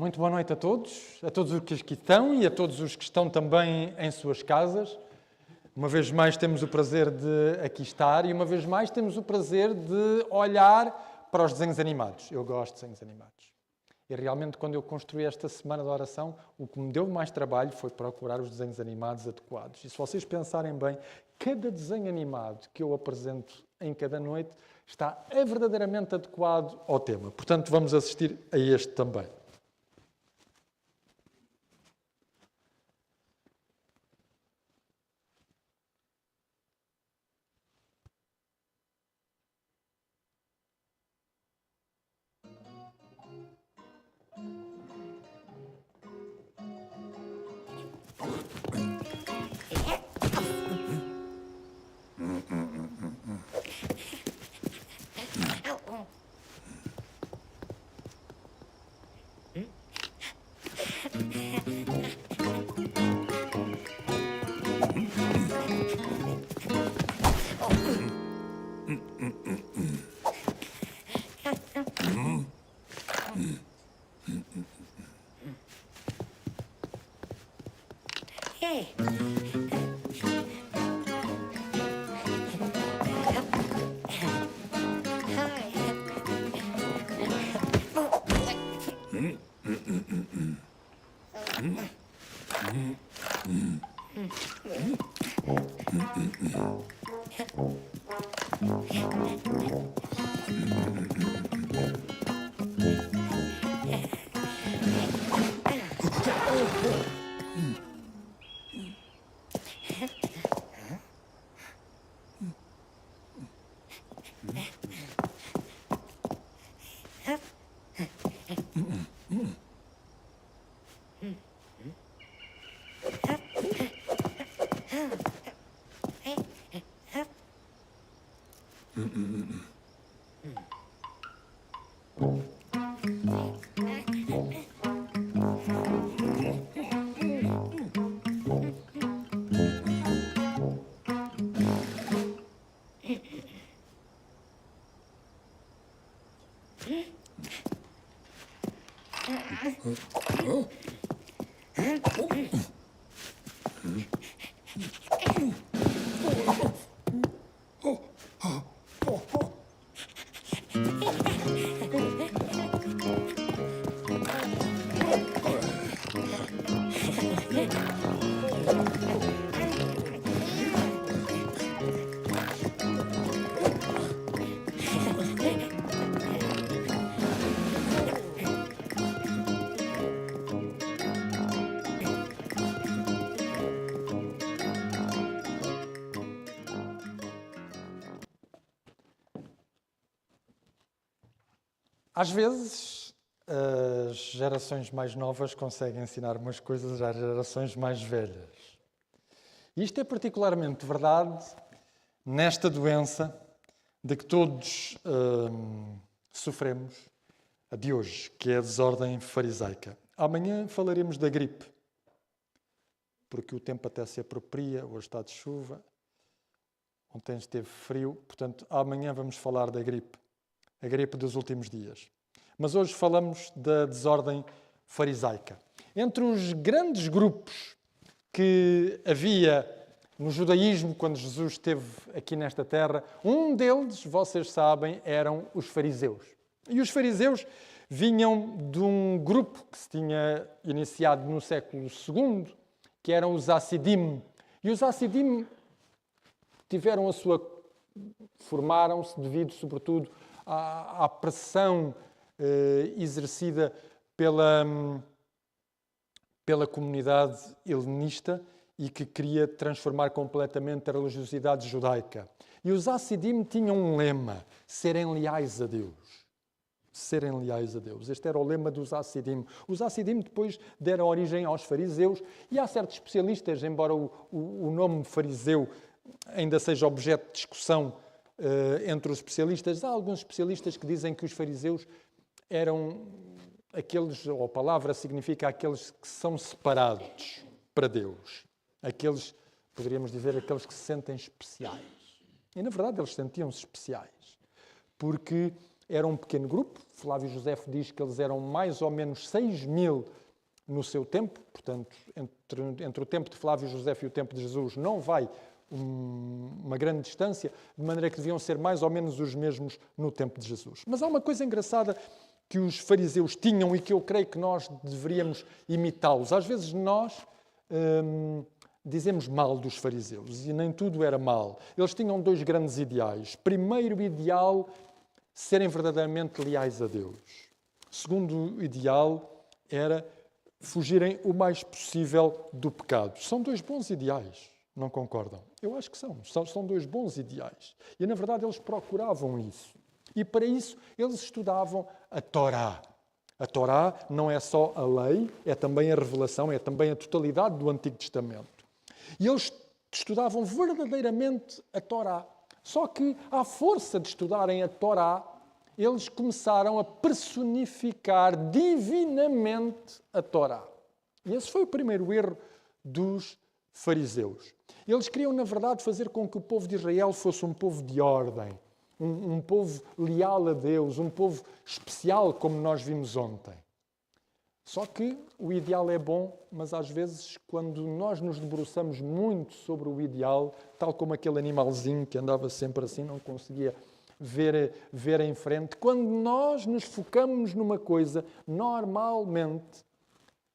Muito boa noite a todos os que aqui estão e a todos os que estão também em suas casas. Uma vez mais temos o prazer de aqui estar e uma vez mais temos o prazer de olhar para os desenhos animados. Eu gosto de desenhos animados. E realmente, quando eu construí esta semana de oração, o que me deu mais trabalho foi procurar os desenhos animados adequados. E se vocês pensarem bem, cada desenho animado que eu apresento em cada noite está verdadeiramente adequado ao tema. Portanto, vamos assistir a este também. Às vezes, as gerações mais novas conseguem ensinar umas coisas às gerações mais velhas. E isto é particularmente verdade nesta doença de que todos sofremos, a de hoje, que é a desordem farisaica. Amanhã falaremos da gripe, porque o tempo até se apropria, hoje está de chuva, ontem esteve frio, portanto, amanhã vamos falar da gripe. A gripe dos últimos dias. Mas hoje falamos da desordem farisaica. Entre os grandes grupos que havia no judaísmo, quando Jesus esteve aqui nesta terra, um deles, vocês sabem, eram os fariseus. E os fariseus vinham de um grupo que se tinha iniciado no século II, que eram os Hassidim. E os Hassidim formaram-se devido, sobretudo, à pressão exercida pela comunidade helenista e que queria transformar completamente a religiosidade judaica. E os Hassidim tinham um lema: serem leais a Deus. Serem leais a Deus. Este era o lema dos Hassidim. Os Hassidim depois deram origem aos fariseus e há certos especialistas, embora o nome fariseu ainda seja objeto de discussão entre os especialistas, há alguns especialistas que dizem que os fariseus eram aqueles, ou a palavra significa aqueles que são separados para Deus. Aqueles, poderíamos dizer, aqueles que se sentem especiais. E, na verdade, eles sentiam-se especiais. Porque era um pequeno grupo. Flávio Josefo diz que eles eram mais ou menos 6.000 no seu tempo. Portanto, entre o tempo de Flávio Josefo e o tempo de Jesus não vai uma grande distância, de maneira que deviam ser mais ou menos os mesmos no tempo de Jesus. Mas há uma coisa engraçada que os fariseus tinham e que eu creio que nós deveríamos imitá-los. Às vezes nós dizemos mal dos fariseus e nem tudo era mal. Eles tinham dois grandes ideais. Primeiro ideal, serem verdadeiramente leais a Deus. Segundo ideal era fugirem o mais possível do pecado. São dois bons ideais, não concordam? Eu acho que são dois bons ideais. E, na verdade, eles procuravam isso. E, para isso, eles estudavam a Torá. A Torá não é só a lei, é também a revelação, é também a totalidade do Antigo Testamento. E eles estudavam verdadeiramente a Torá. Só que, à força de estudarem a Torá, eles começaram a personificar divinamente a Torá. E esse foi o primeiro erro dos fariseus. Eles queriam, na verdade, fazer com que o povo de Israel fosse um povo de ordem, um povo leal a Deus, um povo especial, como nós vimos ontem. Só que o ideal é bom, mas às vezes, quando nós nos debruçamos muito sobre o ideal, tal como aquele animalzinho que andava sempre assim, não conseguia ver em frente, quando nós nos focamos numa coisa, normalmente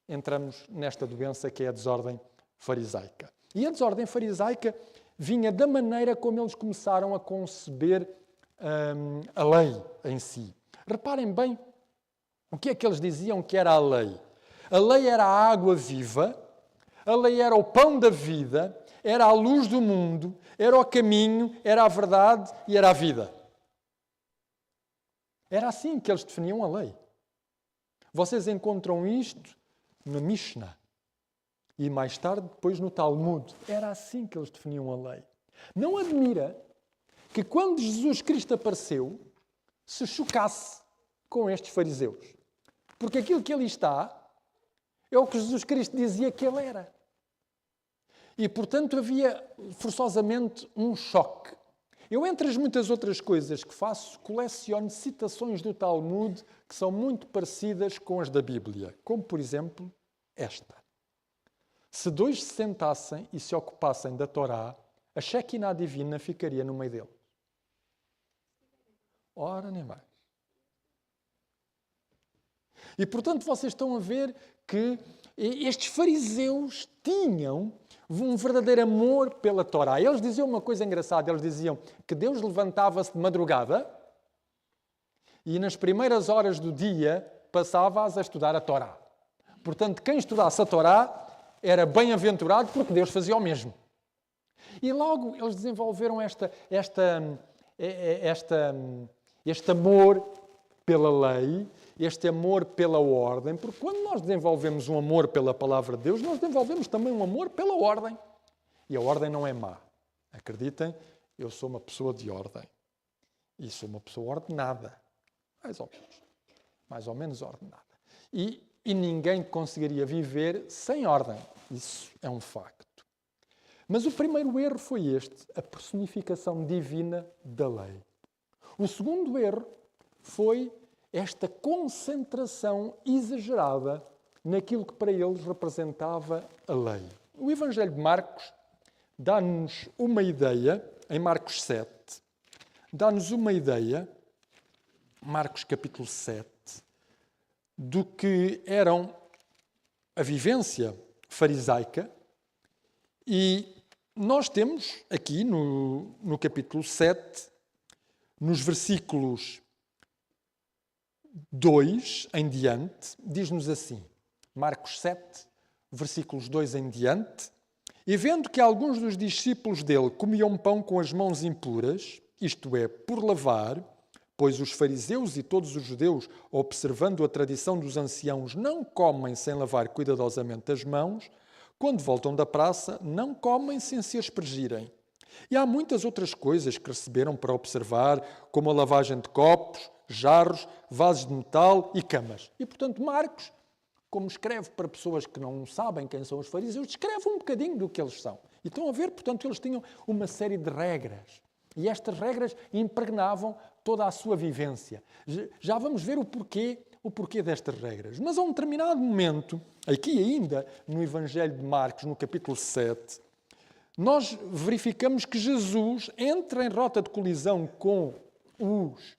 entramos nesta doença que é a desordem farisaica. E a desordem farisaica vinha da maneira como eles começaram a conceber a lei em si. Reparem bem o que é que eles diziam que era a lei. A lei era a água viva, a lei era o pão da vida, era a luz do mundo, era o caminho, era a verdade e era a vida. Era assim que eles definiam a lei. Vocês encontram isto na Mishnah e mais tarde depois no Talmud. Era assim que eles definiam a lei. Não admira que quando Jesus Cristo apareceu se chocasse com estes fariseus. Porque aquilo que ele está é o que Jesus Cristo dizia que ele era. E, portanto, havia forçosamente um choque. Eu, entre as muitas outras coisas que faço, coleciono citações do Talmud que são muito parecidas com as da Bíblia. Como, por exemplo, esta. Se dois se sentassem e se ocupassem da Torá, a Shekinah divina ficaria no meio deles. Ora, nem mais. E, portanto, vocês estão a ver que estes fariseus tinham um verdadeiro amor pela Torá. Eles diziam uma coisa engraçada. Eles diziam que Deus levantava-se de madrugada e nas primeiras horas do dia passava-as a estudar a Torá. Portanto, quem estudasse a Torá era bem-aventurado porque Deus fazia o mesmo. E logo eles desenvolveram este amor pela lei, este amor pela ordem, porque quando nós desenvolvemos um amor pela palavra de Deus, nós desenvolvemos também um amor pela ordem. E a ordem não é má. Acreditem, eu sou uma pessoa de ordem. E sou uma pessoa ordenada. Mais ou menos ordenada. E ninguém conseguiria viver sem ordem. Isso é um facto. Mas o primeiro erro foi este, a personificação divina da lei. O segundo erro foi esta concentração exagerada naquilo que para eles representava a lei. O Evangelho de Marcos dá-nos uma ideia, em Marcos 7, dá-nos uma ideia, Marcos capítulo 7, do que eram a vivência farisaica. E nós temos aqui no capítulo 7, nos versículos 2 em diante, diz-nos assim, Marcos 7, versículos 2 em diante, e vendo que alguns dos discípulos dele comiam pão com as mãos impuras, isto é, por lavar, pois os fariseus e todos os judeus, observando a tradição dos anciãos, não comem sem lavar cuidadosamente as mãos, quando voltam da praça, não comem sem se aspergirem. E há muitas outras coisas que receberam para observar, como a lavagem de copos, jarros, vasos de metal e camas. E, portanto, Marcos, como escreve para pessoas que não sabem quem são os fariseus, descreve um bocadinho do que eles são. E estão a ver, portanto, eles tinham uma série de regras. E estas regras impregnavam toda a sua vivência. Já vamos ver o porquê destas regras. Mas a um determinado momento, aqui ainda no Evangelho de Marcos, no capítulo 7, nós verificamos que Jesus entra em rota de colisão com os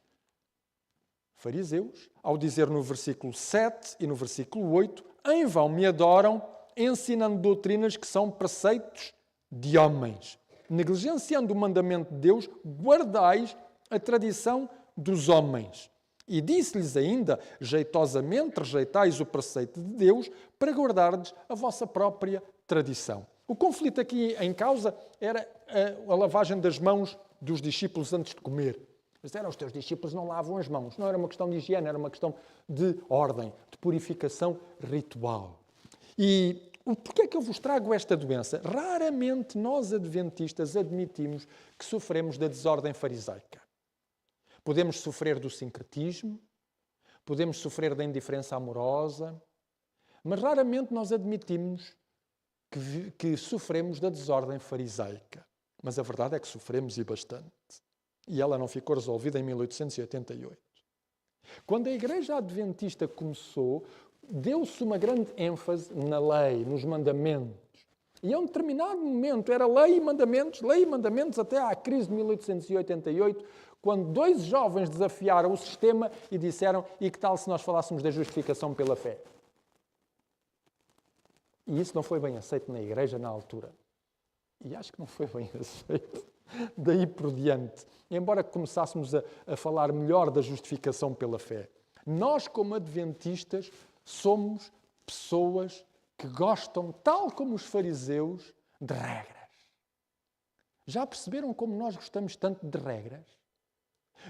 fariseus, ao dizer no versículo 7 e no versículo 8, em vão me adoram, ensinando doutrinas que são preceitos de homens. Negligenciando o mandamento de Deus, guardais a tradição dos homens. E disse-lhes ainda, jeitosamente rejeitais o preceito de Deus para guardardes a vossa própria tradição. O conflito aqui em causa era a lavagem das mãos dos discípulos antes de comer. Mas os teus discípulos não lavam as mãos. Não era uma questão de higiene, era uma questão de ordem, de purificação ritual. E porquê é que eu vos trago esta doença? Raramente nós, adventistas, admitimos que sofremos da desordem farisaica. Podemos sofrer do sincretismo, podemos sofrer da indiferença amorosa, mas raramente nós admitimos que sofremos da desordem farisaica. Mas a verdade é que sofremos e bastante. E ela não ficou resolvida em 1888. Quando a Igreja Adventista começou, deu-se uma grande ênfase na lei, nos mandamentos. E a um determinado momento era lei e mandamentos, até à crise de 1888, quando dois jovens desafiaram o sistema e disseram: e que tal se nós falássemos da justificação pela fé? E isso não foi bem aceito na Igreja na altura. E acho que não foi bem aceito daí por diante. Embora começássemos a falar melhor da justificação pela fé. Nós, como adventistas, somos pessoas que gostam, tal como os fariseus, de regras. Já perceberam como nós gostamos tanto de regras?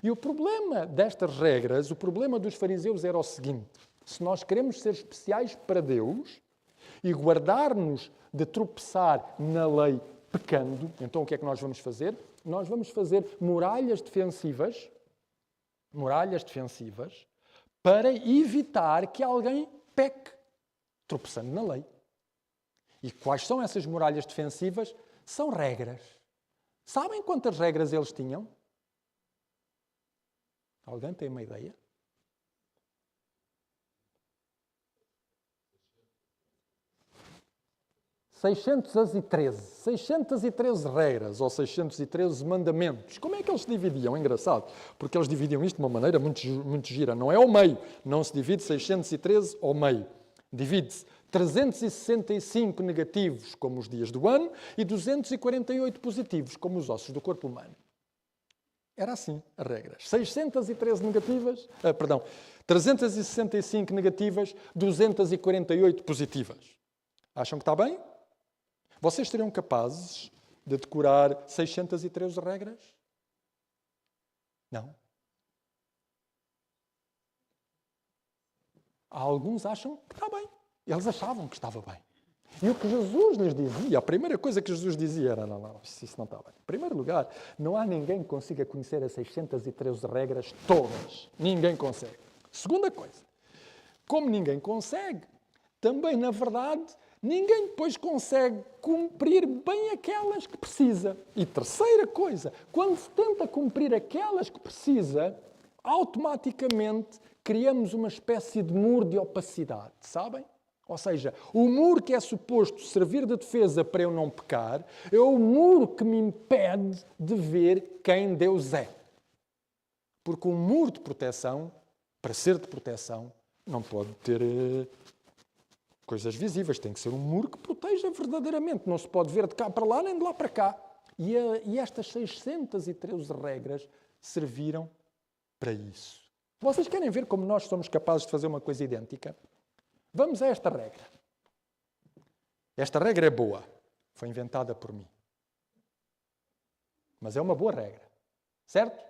E o problema destas regras, o problema dos fariseus era o seguinte: se nós queremos ser especiais para Deus e guardar-nos de tropeçar na lei pecando, então o que é que nós vamos fazer? Nós vamos fazer muralhas defensivas para evitar que alguém peque, tropeçando na lei. E quais são essas muralhas defensivas? São regras. Sabem quantas regras eles tinham? Alguém tem uma ideia? 613 regras ou 613 mandamentos. Como é que eles se dividiam? É engraçado, porque eles dividiam isto de uma maneira muito gira. Não é ao meio, não se divide 613 ao meio. Divide-se 365 negativos, como os dias do ano, e 248 positivos, como os ossos do corpo humano. Era assim as regras. 365 negativas, 248 positivas. Acham que está bem? Vocês seriam capazes de decorar 613 regras? Não. Alguns acham que está bem. Eles achavam que estava bem. E o que Jesus lhes dizia, a primeira coisa que Jesus dizia era: não, isso não está bem. Em primeiro lugar, não há ninguém que consiga conhecer as 613 regras todas. Ninguém consegue. Segunda coisa, como ninguém consegue, também, na verdade, ninguém depois consegue cumprir bem aquelas que precisa. E terceira coisa, quando se tenta cumprir aquelas que precisa, automaticamente criamos uma espécie de muro de opacidade, sabem? Ou seja, o muro que é suposto servir de defesa para eu não pecar é o muro que me impede de ver quem Deus é. Porque um muro de proteção, para ser de proteção, não pode ter coisas visíveis. Tem que ser um muro que proteja verdadeiramente. Não se pode ver de cá para lá nem de lá para cá. E estas 613 regras serviram para isso. Vocês querem ver como nós somos capazes de fazer uma coisa idêntica? Vamos a esta regra. Esta regra é boa. Foi inventada por mim. Mas é uma boa regra. Certo?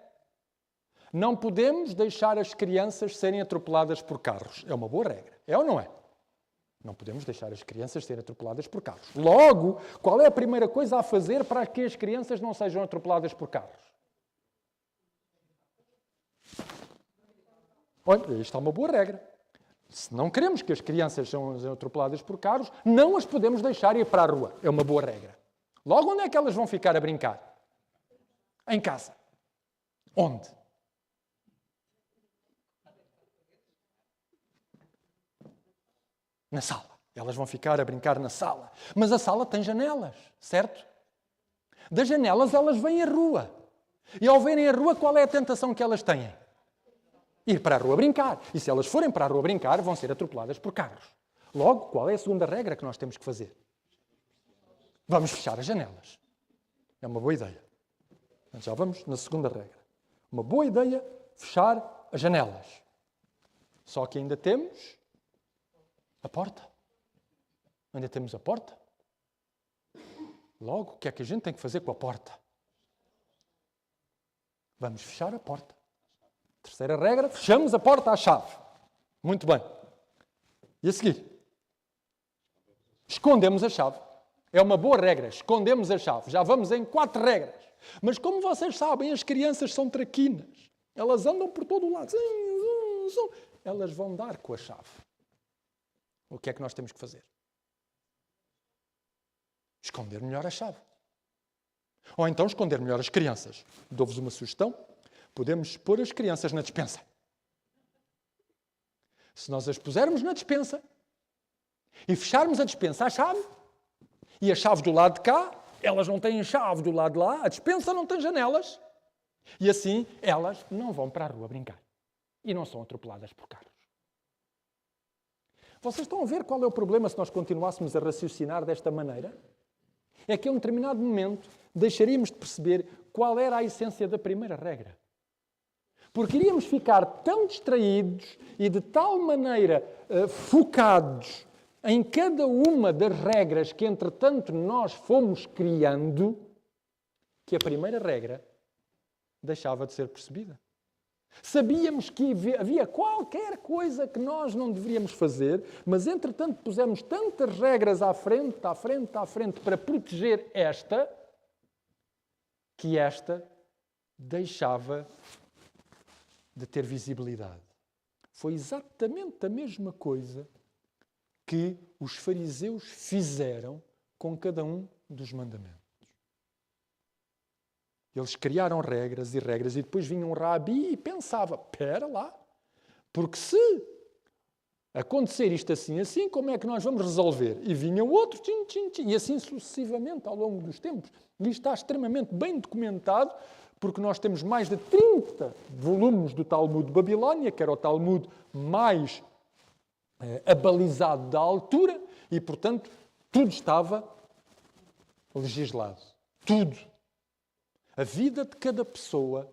Não podemos deixar as crianças serem atropeladas por carros. É uma boa regra. É ou não é? Não podemos deixar as crianças serem atropeladas por carros. Logo, qual é a primeira coisa a fazer para que as crianças não sejam atropeladas por carros? Olha, isto é uma boa regra. Se não queremos que as crianças sejam atropeladas por carros, não as podemos deixar ir para a rua. É uma boa regra. Logo, onde é que elas vão ficar a brincar? Em casa. Onde? na sala. Elas vão ficar a brincar na sala. Mas a sala tem janelas, certo? Das janelas elas veem a rua. E ao verem a rua, qual é a tentação que elas têm? Ir para a rua brincar. E se elas forem para a rua brincar, vão ser atropeladas por carros. Logo, qual é a segunda regra que nós temos que fazer? Vamos fechar as janelas. É uma boa ideia. Então, já vamos na segunda regra. Uma boa ideia, fechar as janelas. Só que ainda temos a porta. Ainda temos a porta. Logo, o que é que a gente tem que fazer com a porta? Vamos fechar a porta. Terceira regra, fechamos a porta à chave. Muito bem. E a seguir? Escondemos a chave. É uma boa regra, escondemos a chave. Já vamos em 4 regras. Mas como vocês sabem, as crianças são traquinas. Elas andam por todo o lado. Elas vão dar com a chave. O que é que nós temos que fazer? Esconder melhor a chave. Ou então esconder melhor as crianças. Dou-vos uma sugestão. Podemos pôr as crianças na despensa. Se nós as pusermos na despensa e fecharmos a despensa à chave, e a chave do lado de cá, elas não têm chave do lado de lá, a despensa não tem janelas, e assim elas não vão para a rua brincar. E não são atropeladas por carros. Vocês estão a ver qual é o problema se nós continuássemos a raciocinar desta maneira? É que a um determinado momento deixaríamos de perceber qual era a essência da primeira regra. Porque iríamos ficar tão distraídos e de tal maneira focados em cada uma das regras que, entretanto, nós fomos criando, que a primeira regra deixava de ser percebida. Sabíamos que havia qualquer coisa que nós não deveríamos fazer, mas, entretanto, pusemos tantas regras à frente para proteger esta, que esta deixava de ter visibilidade. Foi exatamente a mesma coisa que os fariseus fizeram com cada um dos mandamentos. Eles criaram regras e depois vinha um rabi e pensava, espera lá, porque se acontecer isto assim, como é que nós vamos resolver? E vinha outro, e assim sucessivamente ao longo dos tempos. E isto está extremamente bem documentado, porque nós temos mais de 30 volumes do Talmud de Babilónia, que era o Talmud mais abalizado da altura, e, portanto, tudo estava legislado. Tudo. A vida de cada pessoa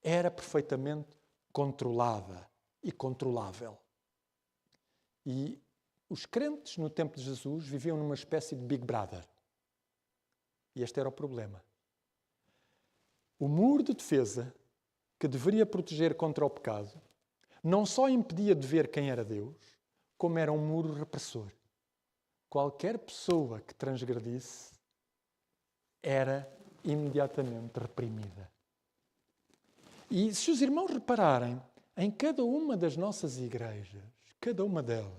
era perfeitamente controlada e controlável. E os crentes no tempo de Jesus viviam numa espécie de Big Brother. E este era o problema. O muro de defesa, que deveria proteger contra o pecado, não só impedia de ver quem era Deus, como era um muro repressor. Qualquer pessoa que transgredisse era imediatamente reprimida. E se os irmãos repararem, em cada uma das nossas igrejas, cada uma delas,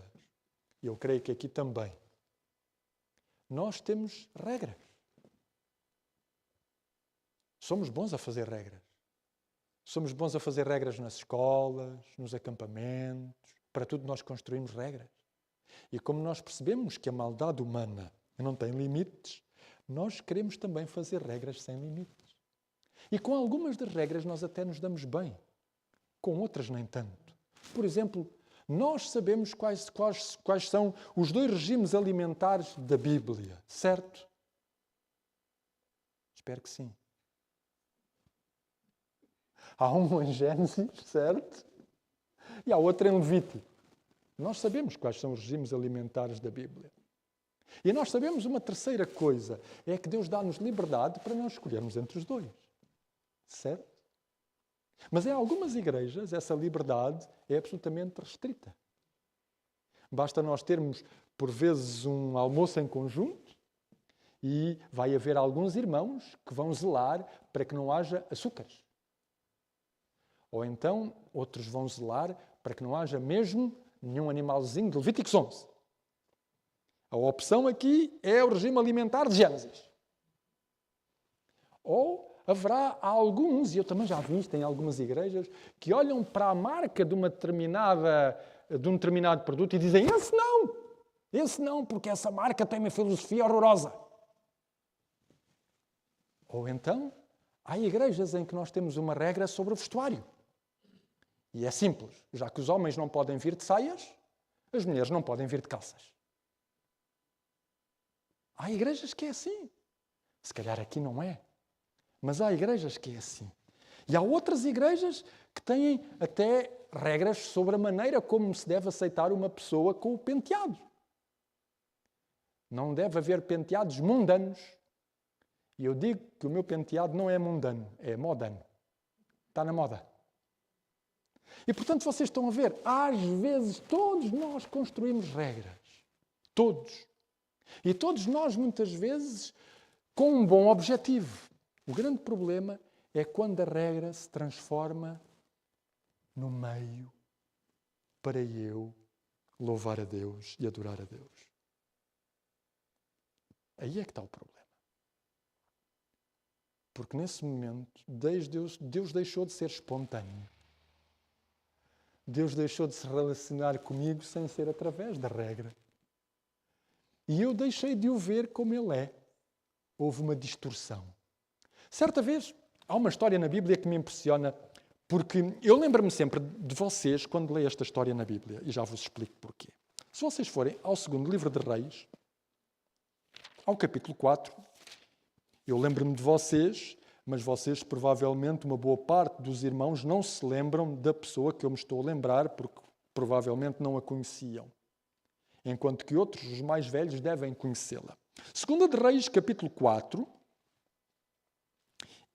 e eu creio que aqui também, nós temos regras. Somos bons a fazer regras. Somos bons a fazer regras nas escolas, nos acampamentos. Para tudo nós construímos regras. E como nós percebemos que a maldade humana não tem limites, nós queremos também fazer regras sem limites. E com algumas das regras nós até nos damos bem. Com outras nem tanto. Por exemplo, nós sabemos quais são os 2 regimes alimentares da Bíblia, certo? Espero que sim. Há um em Gênesis, certo? E há outro em Levítico. Nós sabemos quais são os regimes alimentares da Bíblia. E nós sabemos uma terceira coisa, é que Deus dá-nos liberdade para nós escolhermos entre os 2. Certo? Mas em algumas igrejas essa liberdade é absolutamente restrita. Basta nós termos, por vezes, um almoço em conjunto e vai haver alguns irmãos que vão zelar para que não haja açúcares. Ou então, outros vão zelar para que não haja mesmo nenhum animalzinho de Levíticos 11. A opção aqui é o regime alimentar de Gênesis. Ou haverá alguns, e eu também já vi isto em algumas igrejas, que olham para a marca de um determinado produto e dizem, esse não! Esse não, porque essa marca tem uma filosofia horrorosa. Ou então, há igrejas em que nós temos uma regra sobre o vestuário. E é simples. Já que os homens não podem vir de saias, as mulheres não podem vir de calças. Há igrejas que é assim. Se calhar aqui não é. Mas há igrejas que é assim. E há outras igrejas que têm até regras sobre a maneira como se deve aceitar uma pessoa com o penteado. Não deve haver penteados mundanos. E eu digo que o meu penteado não é mundano, é modano. Está na moda. E, portanto, vocês estão a ver, às vezes todos nós construímos regras. Todos. E todos nós, muitas vezes, com um bom objetivo. O grande problema é quando a regra se transforma no meio para eu louvar a Deus e adorar a Deus. Aí é que está o problema. Porque nesse momento, Deus deixou de ser espontâneo. Deus deixou de se relacionar comigo sem ser através da regra. E eu deixei de o ver como Ele é. Houve uma distorção. Certa vez, há uma história na Bíblia que me impressiona, porque eu lembro-me sempre de vocês quando leio esta história na Bíblia, e já vos explico porquê. Se vocês forem ao segundo livro de Reis, ao capítulo 4, eu lembro-me de vocês, mas vocês, provavelmente, uma boa parte dos irmãos não se lembram da pessoa que eu me estou a lembrar, porque provavelmente não a conheciam. Enquanto que outros, os mais velhos, devem conhecê-la. Segunda de Reis, capítulo 4,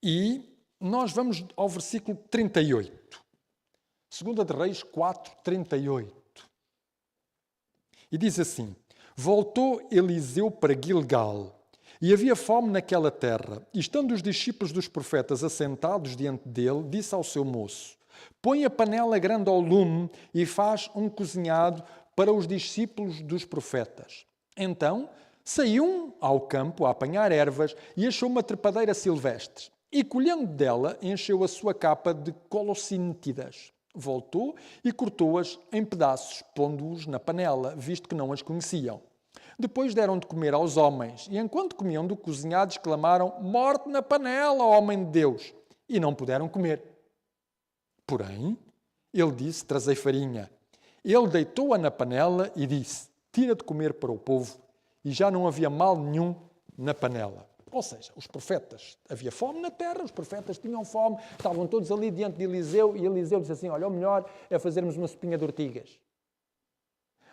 e nós vamos ao versículo 38. Segunda de Reis 4, 38. E diz assim: Voltou Eliseu para Gilgal, e havia fome naquela terra. E estando os discípulos dos profetas assentados diante dele, disse ao seu moço: Põe a panela grande ao lume e faz um cozinhado para os discípulos dos profetas. Então saiu ao campo a apanhar ervas e achou uma trepadeira silvestre. E, colhendo dela, encheu a sua capa de colossinítidas. Voltou e cortou-as em pedaços, pondo-os na panela, visto que não as conheciam. Depois deram de comer aos homens, e enquanto comiam do cozinhado, exclamaram: Morte na panela, homem de Deus! E não puderam comer. Porém, ele disse: Trazei farinha. Ele deitou-a na panela e disse: Tira de comer para o povo. E já não havia mal nenhum na panela. Ou seja, os profetas, havia fome na terra, os profetas tinham fome, estavam todos ali diante de Eliseu, e Eliseu disse assim: Olha, o melhor é fazermos uma sopinha de ortigas.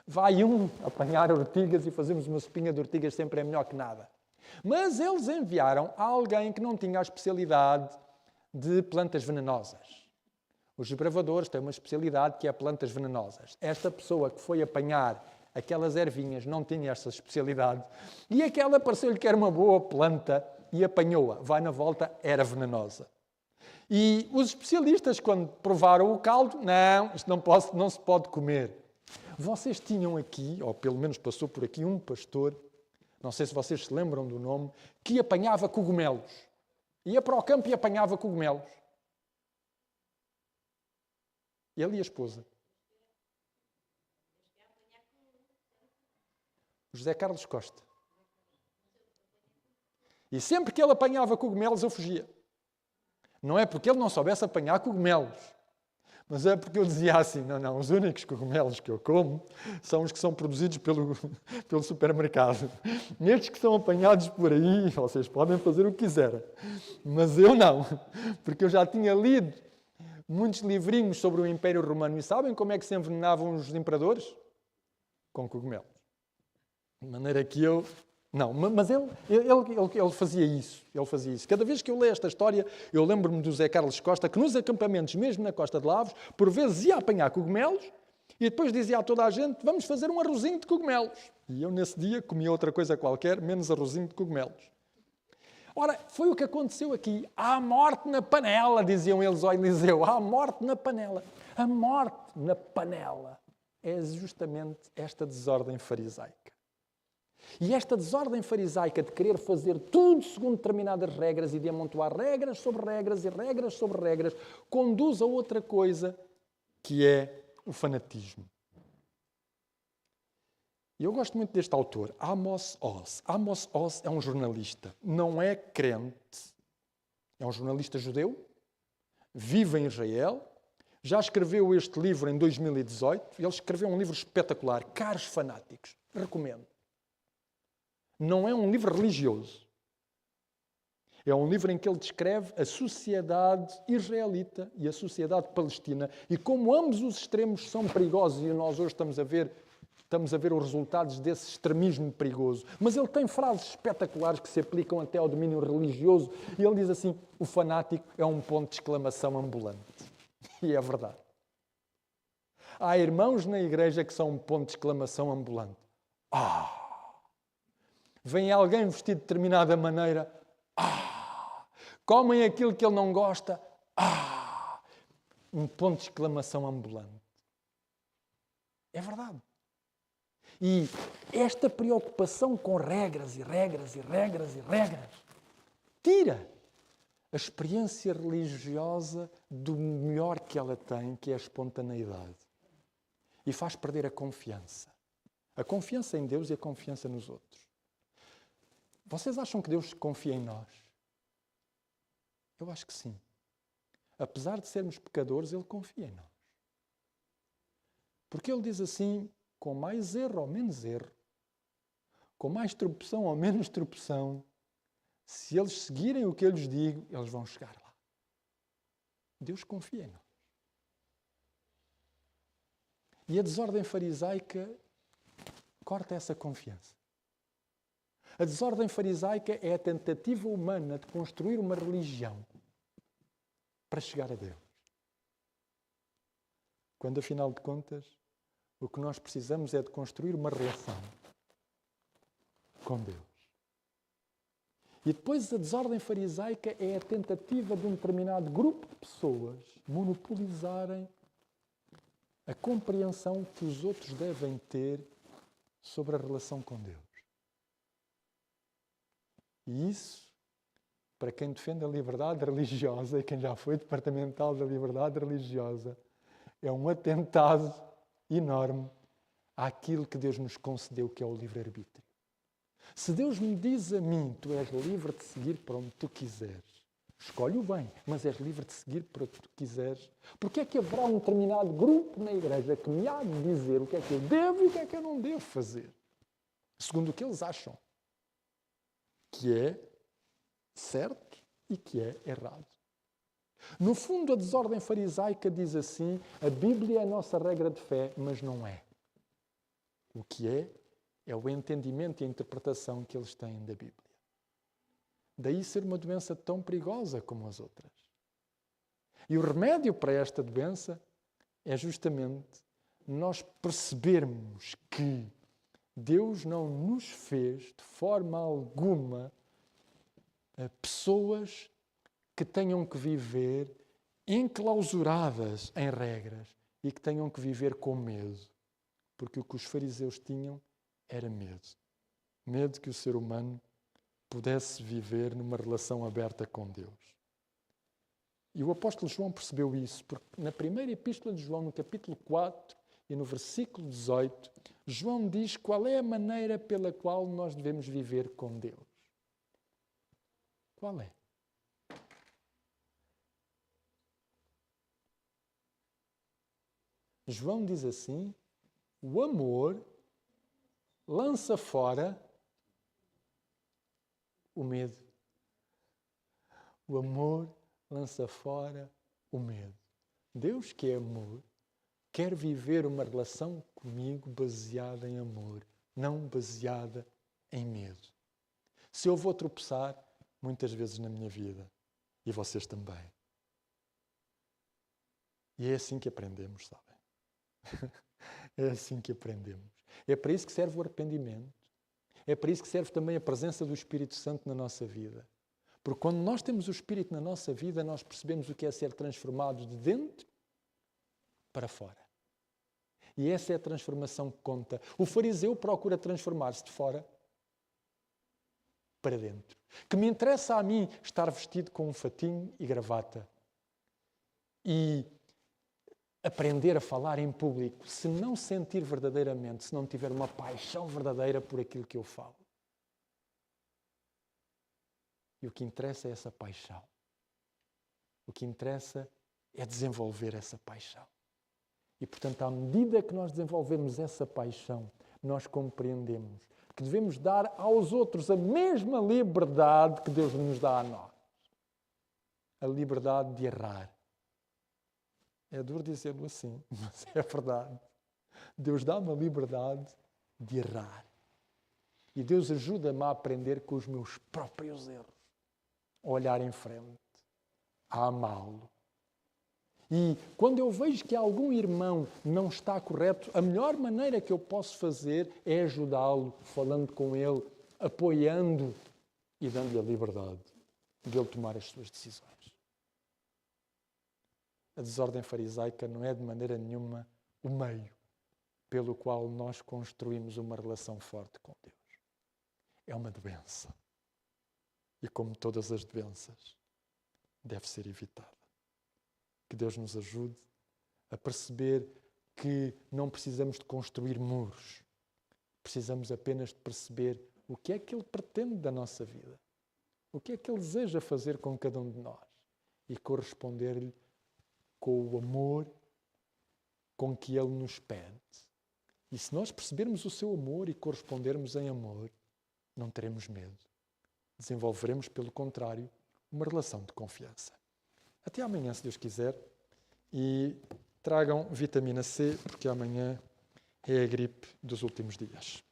Vai apanhar ortigas e fazermos uma sopinha de ortigas, sempre é melhor que nada. Mas eles enviaram a alguém que não tinha a especialidade de plantas venenosas. Os desbravadores têm uma especialidade que é plantas venenosas. Esta pessoa que foi apanhar aquelas ervinhas não tinha essa especialidade e aquela pareceu-lhe que era uma boa planta e apanhou-a. Vai na volta, era venenosa. E os especialistas, quando provaram o caldo, não, isto não se pode comer. Vocês tinham aqui, ou pelo menos passou por aqui, um pastor, não sei se vocês se lembram do nome, que apanhava cogumelos. Ia para o campo e apanhava cogumelos. Ele e a esposa. José Carlos Costa. E sempre que ele apanhava cogumelos, eu fugia. Não é porque ele não soubesse apanhar cogumelos, mas é porque eu dizia assim: não, os únicos cogumelos que eu como são os que são produzidos pelo supermercado. Estes que são apanhados por aí, vocês podem fazer o que quiserem. Mas eu não, porque eu já tinha lido muitos livrinhos sobre o Império Romano. E sabem como é que se envenenavam os imperadores? Com cogumelos. De maneira que eu... Não, mas ele fazia isso. Ele fazia isso. Cada vez que eu leio esta história, eu lembro-me do Zé Carlos Costa, que nos acampamentos, mesmo na Costa de Lavos, por vezes ia apanhar cogumelos e depois dizia a toda a gente: vamos fazer um arrozinho de cogumelos. E eu, nesse dia, comia outra coisa qualquer, menos arrozinho de cogumelos. Ora, foi o que aconteceu aqui. Há morte na panela, diziam eles ao Eliseu. Há morte na panela. A morte na panela é justamente esta desordem farisaica. E esta desordem farisaica de querer fazer tudo segundo determinadas regras e de amontoar regras sobre regras e regras sobre regras, conduz a outra coisa, que é o fanatismo. E eu gosto muito deste autor, Amos Oz. Amos Oz é um jornalista, não é crente, é um jornalista judeu, vive em Israel, já escreveu este livro em 2018, ele escreveu um livro espetacular, Caros Fanáticos, recomendo. Não é um livro religioso, é um livro em que ele descreve a sociedade israelita e a sociedade palestina e como ambos os extremos são perigosos e nós hoje estamos a ver os resultados desse extremismo perigoso. Mas ele tem frases espetaculares que se aplicam até ao domínio religioso. E ele diz assim, o fanático é um ponto de exclamação ambulante. E é verdade. Há irmãos na igreja que são um ponto de exclamação ambulante. Vem alguém vestido de determinada maneira. Comem aquilo que ele não gosta. Um ponto de exclamação ambulante. É verdade. E esta preocupação com regras e regras e regras e regras tira a experiência religiosa do melhor que ela tem, que é a espontaneidade. E faz perder a confiança. A confiança em Deus e a confiança nos outros. Vocês acham que Deus confia em nós? Eu acho que sim. Apesar de sermos pecadores, Ele confia em nós. Porque Ele diz assim, com mais erro ou menos erro, com mais tropeção ou menos tropeção, se eles seguirem o que eu lhes digo, eles vão chegar lá. Deus confia em nós. E a desordem farisaica corta essa confiança. A desordem farisaica é a tentativa humana de construir uma religião para chegar a Deus. Quando, afinal de contas, o que nós precisamos é de construir uma relação com Deus. E depois a desordem farisaica é a tentativa de um determinado grupo de pessoas monopolizarem a compreensão que os outros devem ter sobre a relação com Deus. E isso, para quem defende a liberdade religiosa e quem já foi departamental da liberdade religiosa, é um atentado enorme àquilo que Deus nos concedeu, que é o livre-arbítrio. Se Deus me diz a mim, tu és livre de seguir para onde tu quiseres, escolhe o bem, mas és livre de seguir para onde tu quiseres, porque é que haverá um determinado grupo na igreja que me há de dizer o que é que eu devo e o que é que eu não devo fazer, segundo o que eles acham que é certo e que é errado. No fundo, a desordem farisaica diz assim, a Bíblia é a nossa regra de fé, mas não é. O que é o entendimento e a interpretação que eles têm da Bíblia. Daí ser uma doença tão perigosa como as outras. E o remédio para esta doença é justamente nós percebermos que Deus não nos fez de forma alguma pessoas que tenham que viver enclausuradas em regras e que tenham que viver com medo. Porque o que os fariseus tinham era medo. Medo que o ser humano pudesse viver numa relação aberta com Deus. E o apóstolo João percebeu isso, porque na primeira epístola de João, no capítulo 4 e no versículo 18, João diz qual é a maneira pela qual nós devemos viver com Deus. Qual é? João diz assim, o amor lança fora o medo. O amor lança fora o medo. Deus, que é amor, quer viver uma relação comigo baseada em amor, não baseada em medo. Se eu vou tropeçar, muitas vezes na minha vida, e vocês também. E é assim que aprendemos, sabem? É assim que aprendemos. É para isso que serve o arrependimento. É para isso que serve também a presença do Espírito Santo na nossa vida. Porque quando nós temos o Espírito na nossa vida, nós percebemos o que é ser transformado de dentro para fora. E essa é a transformação que conta. O fariseu procura transformar-se de fora para dentro. Que me interessa a mim estar vestido com um fatinho e gravata. E aprender a falar em público se não sentir verdadeiramente, se não tiver uma paixão verdadeira por aquilo que eu falo. E o que interessa é essa paixão. O que interessa é desenvolver essa paixão. E, portanto, à medida que nós desenvolvemos essa paixão, nós compreendemos que devemos dar aos outros a mesma liberdade que Deus nos dá a nós. A liberdade de errar. É duro dizê-lo assim, mas é verdade. Deus dá-me a liberdade de errar. E Deus ajuda-me a aprender com os meus próprios erros. A olhar em frente, a amá-lo. E quando eu vejo que algum irmão não está correto, a melhor maneira que eu posso fazer é ajudá-lo, falando com ele, apoiando e dando-lhe a liberdade de ele tomar as suas decisões. A desordem farisaica não é de maneira nenhuma o meio pelo qual nós construímos uma relação forte com Deus. É uma doença. E como todas as doenças, deve ser evitada. Que Deus nos ajude a perceber que não precisamos de construir muros. Precisamos apenas de perceber o que é que Ele pretende da nossa vida. O que é que Ele deseja fazer com cada um de nós. E corresponder-lhe com o amor com que Ele nos pede. E se nós percebermos o seu amor e correspondermos em amor, não teremos medo. Desenvolveremos, pelo contrário, uma relação de confiança. Até amanhã, se Deus quiser, e tragam vitamina C, porque amanhã é a gripe dos últimos dias.